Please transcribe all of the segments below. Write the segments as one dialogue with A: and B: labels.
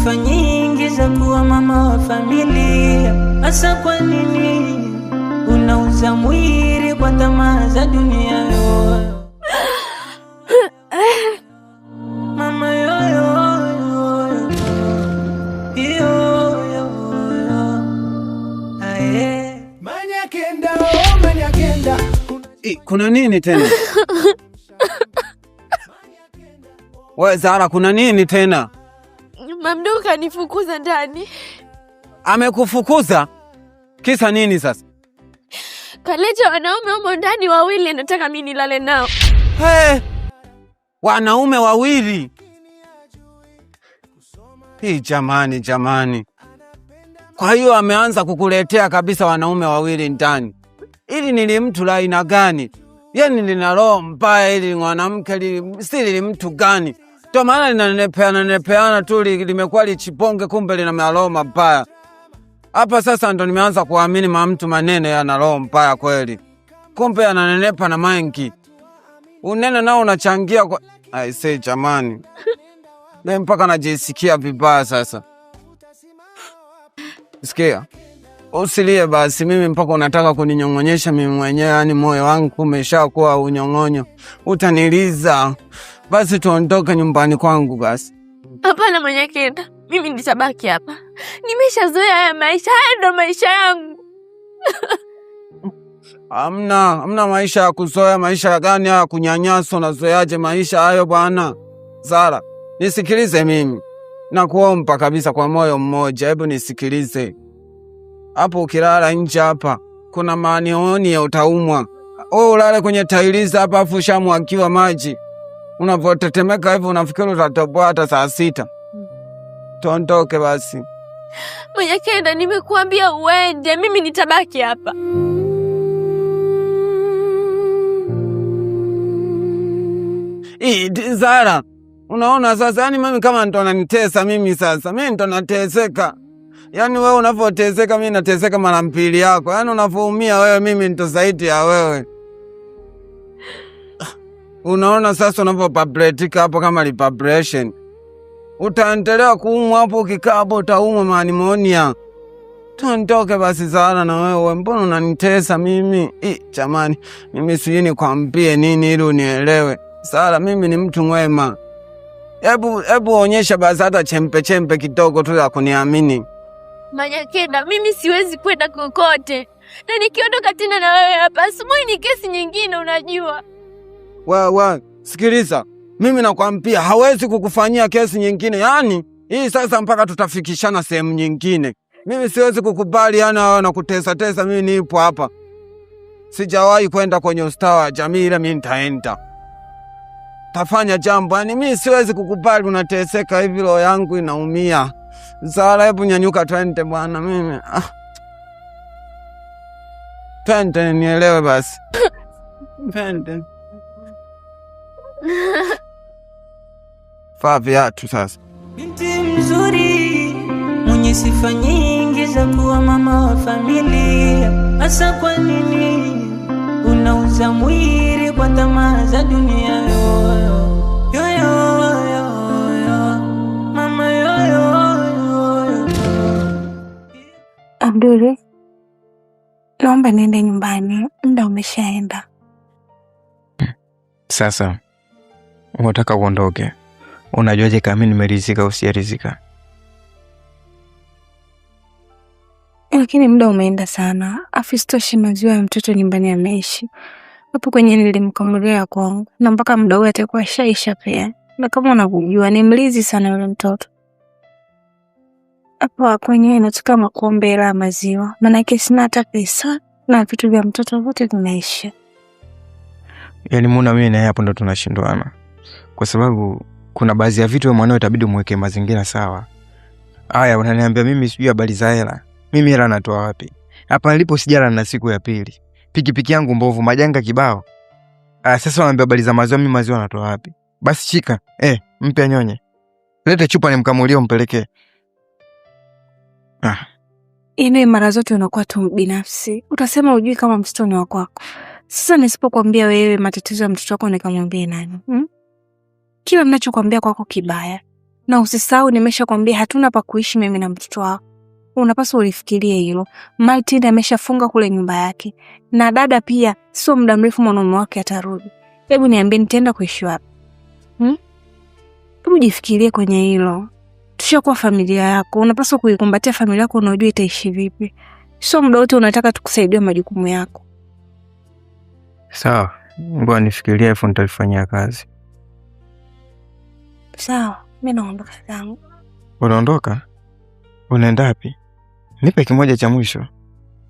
A: sifa nyingi za kuwa mama wa familia. Hasa kwa nini unauza mwili kwa tamaa za dunia yoyo? Mama yoyo
B: kuna nini tena? Wewe Zara, kuna nini tena?
C: Mamdogo kanifukuza ndani.
B: Amekufukuza? Kisa nini sasa?
C: Kaleta wanaume humo ndani wawili, nataka mimi nilale nao.
B: Hey! Wanaume wawili? Hii jamani. Kwa hiyo ameanza kukuletea kabisa wanaume wawili ndani. Ili nili mtu la aina gani? Yani lina roho mbaya ili mwanamke li mtu gani? Ndio maana linanepeana tu limekuwa lichiponge, kumbe lina roho mbaya. Hapa sasa ndo nimeanza kuamini mtu manene yana roho mbaya kweli. Kumbe ananenepa na mengi. Unene nao unachangia kwa I say jamani. Leo mpaka najisikia vibaya sasa. Sikia. Usilie basi, mimi mpaka unataka kuninyongonyesha mimi mwenyewe, yani moyo wangu umeshakuwa unyong'onyo. Utaniliza. Basi tuondoke nyumbani kwangu basi.
C: Hapana Manyakenda, mimi nitabaki hapa. Nimeshazoea haya maisha, haya ndo maisha yangu.
B: Hamna maisha ya kuzoea. Maisha gani haya kunyanyaswa? Unazoeaje maisha hayo bwana? Zara, nisikilize mimi. Nakuomba kabisa kwa moyo mmoja, hebu nisikilize. Hapo ukilala nje hapa kuna manioni ya utaumwa. Ulale kwenye tailizi hapa afu shamwagiwa maji. Unavotetemeka hivi unafikiri utatoboa hata saa 6. Tuondoke basi.
C: Manyakenda, nimekuambia uende, mimi nitabaki hapa.
B: Zara, unaona sasa, yani mimi kama ndo nanitesa mimi sasa. Mimi ndo nateseka. Yani wewe unavoteseka mimi nateseka mara mbili yako. Yani unavoumia wewe mimi ndo zaidi ya wewe. Unaona sasa unavopabletika hapo kama vibration. Utaendelea kuumwa hapo, ukikaa hapo utaumwa pneumonia. Tuondoke basi Zara na wewe, mbona unanitesa mimi? Jamani, mimi sijui nikwambie nini ili unielewe. Zara, mimi ni mtu mwema. Hebu onyesha basi hata chempe kidogo tu ya kuniamini.
C: Manyakenda, mimi siwezi kwenda kokote. Na nikiondoka tena na wewe hapa, asubuhi ni kesi nyingine unajua.
B: Wewe, sikiliza. Mimi nakwambia hawezi kukufanyia kesi nyingine. Yani, hii sasa mpaka tutafikishana sehemu nyingine. Mimi siwezi kukubali yana na kutesa mimi nipo hapa. Sijawahi kwenda kwenye ustawi wa jamii, ila mimi nitaenda. Tafanya jambo. Yani mimi siwezi kukubali unateseka hivi, roho yangu inaumia. Zara, hebu nyanyuka twende bwana mimi. Twende nielewe basi. Twende. Faa viatu sasa.
A: Binti mzuri mwenye sifa nyingi za kuwa mama wa familia. Hasa kwa nini unauza mwili kwa tamaa za dunia yoyo? Mama yoyo.
D: Abdul, naomba niende nyumbani, muda umeshaenda.
E: Sasa unataka uondoke? Unajuaje kama mimi nimeridhika au sijaridhika?
D: Lakini muda umeenda sana. Afisitoshi najua ya mtoto nyumbani ameishi. Hapo kwenye nilimkamulia kwangu. Na mpaka muda huu atakuwa shaisha pia. Na kama unakujua ni mlizi sana yule mtoto. Hapo kwenye inataka makombe la maziwa. Maana sina hata pesa na vitu vya mtoto wote vinaisha.
E: Yaani muona mimi na hapo ndo tunashindwana. Kwa sababu kuna baadhi ya vitu wewe mwanao itabidi umweke mazingira sawa. Haya, unaniambia mimi sijui habari za hela. Mimi hela natoa wapi? Hapa nilipo sijala na siku ya pili. Pikipiki yangu mbovu, majanga kibao. Sasa unaniambia habari za maziwa, mimi maziwa natoa wapi? Basi chika, mpe anyonye. Lete chupa nimkamulie umpelekee.
D: Ine mara zote unakuwa tu binafsi. Utasema hujui kama mtoto ni wako. Sasa nisipokuambia wewe matatizo ya mtoto wako nikamwambie nani? Kila ninachokuambia kwako kibaya. Na usisahau nimeshakwambia hatuna pa kuishi mimi na mtoto wako. Unapaswa ulifikirie hilo. Martin ameshafunga kule nyumba yake. Na dada pia sio muda mrefu mwanaume wake atarudi. Hebu niambie nitaenda kuishi wapi? Hebu jifikirie kwenye hilo. Tushakuwa familia yako. Unapaswa kuikumbatia familia yako, unajua itaishi vipi. Sio muda wote unataka tukusaidie majukumu yako.
E: Sawa, ngoja nifikirie afu nitalifanyia kazi.
D: Sawa, mimi naondoka zangu.
E: Unaondoka? Unaenda wapi? Nipe kimoja cha mwisho.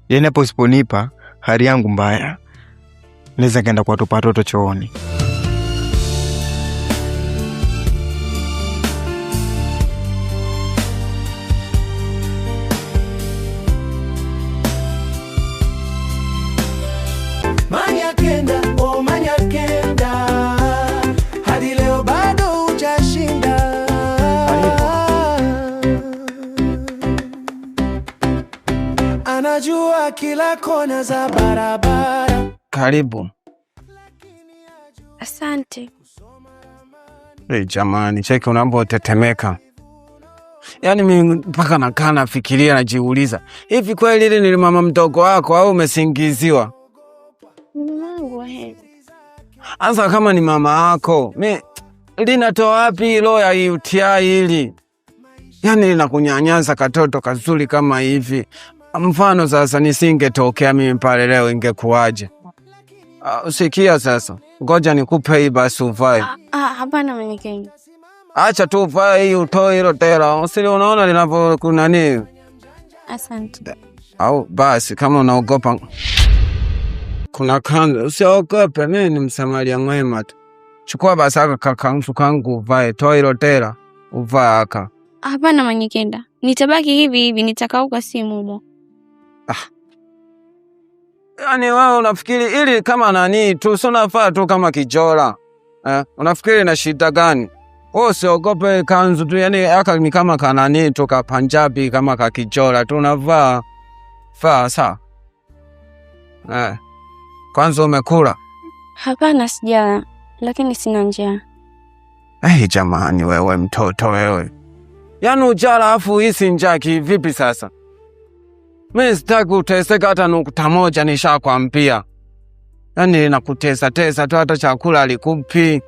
E: Yaani hapo usiponipa, hali yangu mbaya. Naweza kaenda kwa watoto chooni.
F: Manyakenda, oh Manyakenda, hadi leo bado hujashinda. Anajua kila kona za barabara.
B: Karibu.
C: Asante.
B: Jamani, cheki unapotetemeka. Yaani mimi mpaka nakaa nafikiria najiuliza, hivi kweli ile ni mama mdogo wako au umesingiziwa?
C: Mamangu wa heri.
B: Asa kama ni mama yako, mimi linatoa wapi roho ya UTI hili? Yaani linakunyanyaza katoto kazuri kama hivi. Mfano sasa nisingetokea mimi pale leo ingekuaje? Usikia sasa. Ngoja nikupe hii basi uvae.
C: Hapana Manyakenda.
B: Acha tu uvae hii utoe hilo tela. Usili unaona linavyo kuna nini?
C: Asante.
B: Au basi kama unaogopa kuna kanga, usiogope, mimi ni msamaria mwema tu. Chukua basi kakangu kangu uvae, toa hilo tela, uvae aka.
C: Hapana Manyakenda. Nitabaki hivi nitakauka simu.
B: Yaani wewe unafikiri ili kama nani tu unafaa tu kama kijola. Unafikiri na shida gani? Wewe usiogope kanzu tu, yani aka ni kama kanani tu ka Punjabi kama ka kijola tu unavaa. Faa sawa. Kwanza umekula?
C: Hapana sijala, lakini sina njaa.
B: Jamani wewe mtoto wewe. Yaani ujala afu hisi njaa kivipi sasa? Mimi sitaki uteseka hata nukta moja nishakwambia. Yaani nakutesa tu hata chakula alikupi.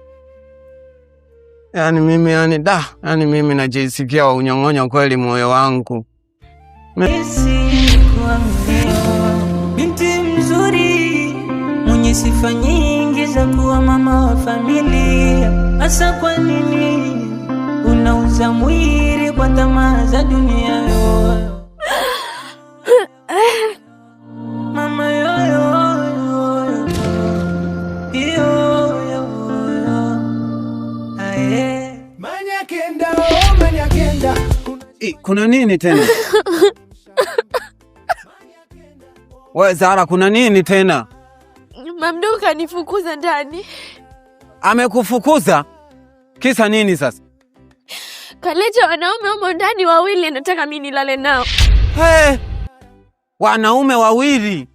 B: Yaani mimi najisikia unyong'onyo kweli moyo wangu.
A: Binti mzuri mwenye sifa nyingi za kuwa mama wa familia. Asa kwa nini unauza mwili kwa tamaa za dunia yoyo? Mama yoyo
F: Manyakenda, oh Manyakenda.
B: Kuna nini tena? Wewe Zara, kuna nini tena?
C: Mamdogo kanifukuza ndani.
B: Amekufukuza? Kisa nini sasa?
C: Kaleta wanaume humo ndani wawili, nataka mimi nilale nao.
B: Wanaume wawili?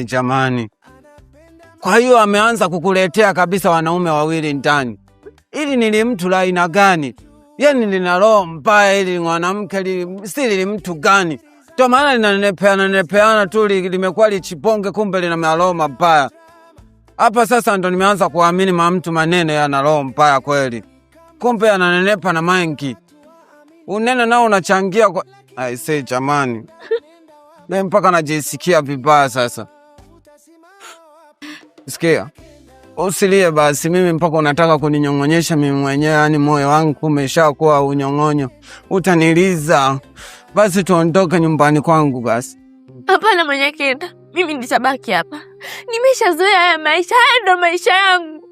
B: Jamani. Kwa hiyo ameanza kukuletea kabisa wanaume wawili ndani. Ili nili mtu la aina gani? Yaani lina roho mbaya ili mwanamke li mtu gani? Ndio maana linanepeana tu limekuwa lichiponge, kumbe lina roho mbaya. Hapa sasa ndo nimeanza kuamini mtu manene yana roho mbaya kweli. Kumbe ananenepa na mengi. Unene nao unachangia kwa jamani. Mimi mpaka najisikia vibaya sasa. Sikia. Usilie basi, mimi mpaka unataka kuninyong'onyesha mimi mwenyewe, yani moyo wangu umeshakuwa unyong'onyo. Utaniliza. Basi tuondoke nyumbani kwangu basi.
C: Hapana Manyakenda, mimi nitabaki hapa. Nimeshazoea haya maisha, haya ndo maisha yangu.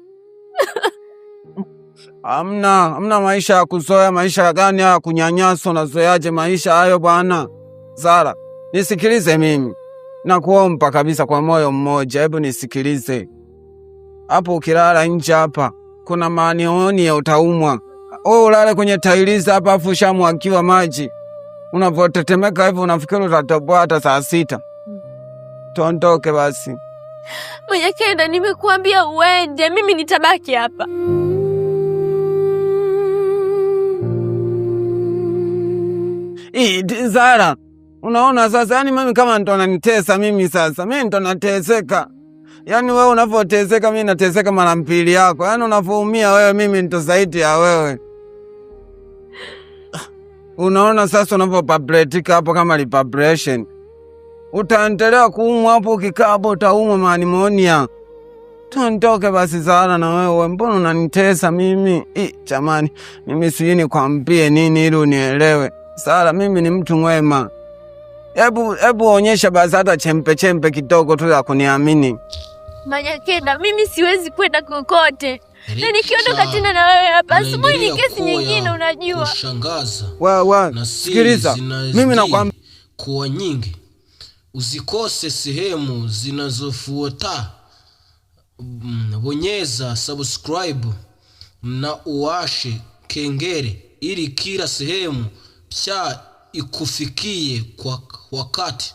B: Hamna maisha ya kuzoea. Maisha gani ya kunyanyaswa? Unazoeaje maisha hayo bwana? Zara, nisikilize mimi. Nakuomba kabisa kwa moyo mmoja, hebu nisikilize. Hapo ukilala nje hapa, kuna manioni ya utaumwa. Ulale kwenye tailiza hapa afu shamwagiwa maji. Unavotetemeka hivyo unafikiri utatoboa hata saa 6. Tuondoke basi.
C: Manyakenda, nimekuambia uende, mimi nitabaki hapa.
B: Zara, unaona sasa, yani mimi kama ndo nanitesa mimi sasa. Mimi ndo nateseka. Yani wewe unavoteseka mimi nateseka mara mbili yako. Yani unavoumia wewe mimi ndo zaidi ya wewe. Unaona sasa unavopabletika hapo kama vibration. Utaendelea kuumwa hapo, ukikaa hapo utaumwa pneumonia. Tuondoke basi Zara na wewe, mbona unanitesa mimi? Jamani, mimi sijui nikwambie nini ili unielewe. Zara, mimi ni mtu mwema. Hebu onyesha basi hata chempe kidogo tu ya kuniamini.
C: Manyakenda, mimi siwezi kwenda kokote. Na nikiondoka tena na wewe hapa, asubuhi ni kesi nyingine unajua.
G: Kushangaza.
B: Wewe, sikiliza. Mimi nakwambia
G: kuwa nyingi. Usikose sehemu zinazofuata. Bonyeza subscribe na uwashe kengele ili kila sehemu ikufikie kwa wakati.